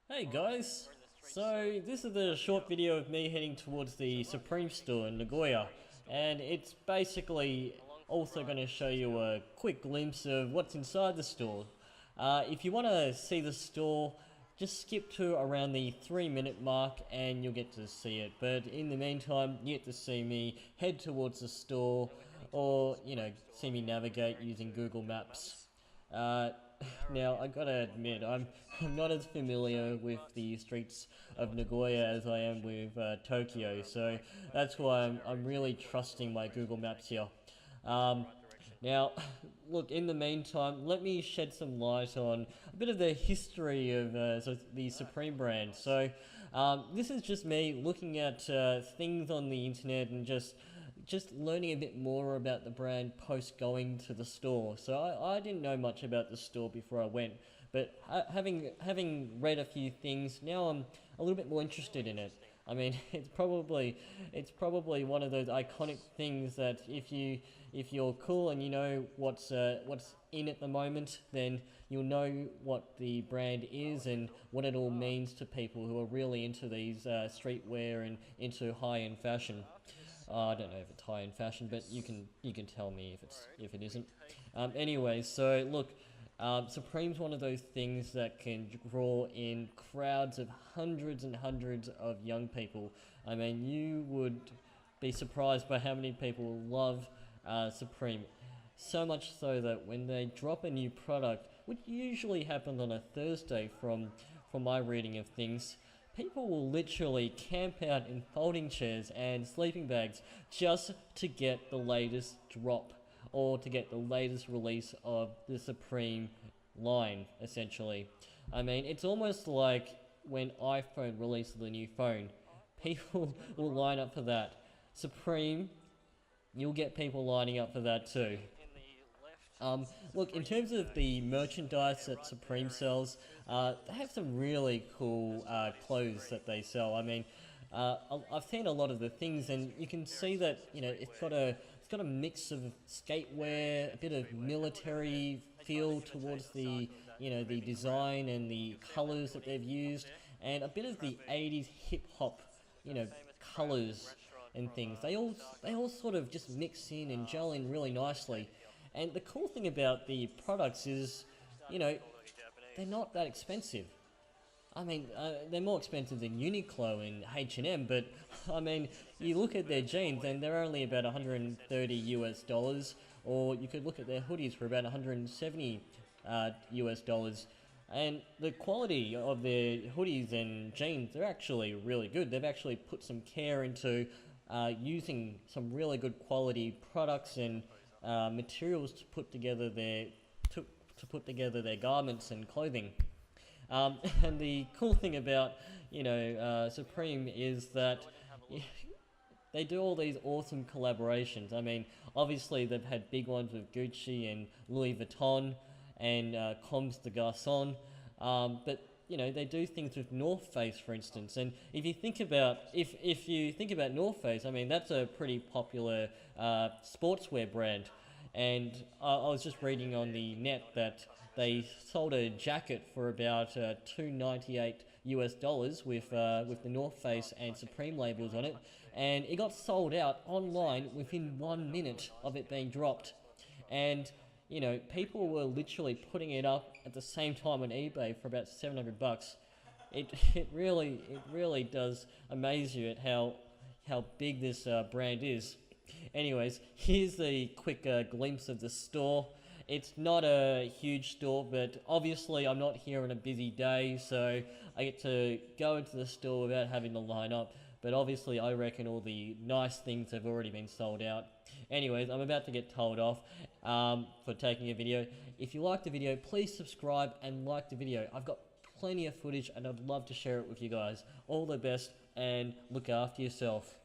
Hey guys! So this is a short video of me heading towards the Supreme store in Nagoya, and it's basically also going to show you a quick glimpse of what's inside the store. If you want to see the store, just skip to around the 3 minute mark and you'll get to see it. But in the meantime, you get to see me head towards the store, or see me navigate using Google Maps. Uh, Now, I gotta admit, I'm not as familiar with the streets of Nagoya as I am with Tokyo, so that's why I'm really trusting my Google Maps here. Um, Now, look, in the meantime, let me shed some light on a bit of the history of the Supreme brand. This is just me looking at things on the internet and just learning a bit more about the brand post going to the store. So I didn't know much about the store before I went, but having read a few things, now I'm a little bit more interested in it. I mean, it's probably one of those iconic things that if you're cool and you know what's in at the moment, then you'll know what the brand is and what it all means to people who are really into these streetwear and into high-end fashion. I don't know if it's high-end fashion, but you can tell me if it isn't. Anyway, so look, Supreme's one of those things that can draw in crowds of hundreds and hundreds of young people. I mean, you would be surprised by how many people love Supreme. So much so that when they drop a new product, which usually happens on a Thursday from my reading of things, people will literally camp out in folding chairs and sleeping bags just to get the latest drop or to get the latest release of the Supreme line, essentially. I mean, it's almost like when iPhone releases the new phone, people will line up for that. Supreme, you'll get people lining up for that too. Look, in terms of the merchandise that Supreme sells, they have some really cool clothes that they sell. I mean, I've seen a lot of the things, and you can see that it's got a mix of skatewear, a bit of military feel towards the design and the colors that they've used, and a bit of the '80s hip hop, you know, colors and things. They all sort of just mix in and gel in really nicely. And the cool thing about the products is, you know, they're not that expensive. I mean, they're more expensive than Uniqlo and H&M, but I mean, you look at their jeans and they're only about 130 US dollars, or you could look at their hoodies for about 170 US dollars. And the quality of their hoodies and jeans, they're actually really good. They've actually put some care into using some really good quality products and materials to, to put together their garments and clothing. And the cool thing about Supreme is that they do all these awesome collaborations. I mean, obviously they've had big ones with Gucci and Louis Vuitton and Comme des Garçons, but they do things with North Face, for instance. And if you think about North Face, I mean that's a pretty popular sportswear brand. And I was just reading on the net that they sold a jacket for about 298 US dollars with the North Face and Supreme labels on it, and it got sold out online within 1 minute of it being dropped. And people were literally putting it up at the same time on eBay for about 700 bucks. It really does amaze you at how big this brand is. Anyways, here's a quick glimpse of the store. It's not a huge store, but obviously I'm not here on a busy day, so I get to go into the store without having to line up. But obviously, I reckon all the nice things have already been sold out. Anyways, I'm about to get told off for taking a video. If you like the video, please subscribe and like the video. I've got plenty of footage and I'd love to share it with you guys. All the best and look after yourself.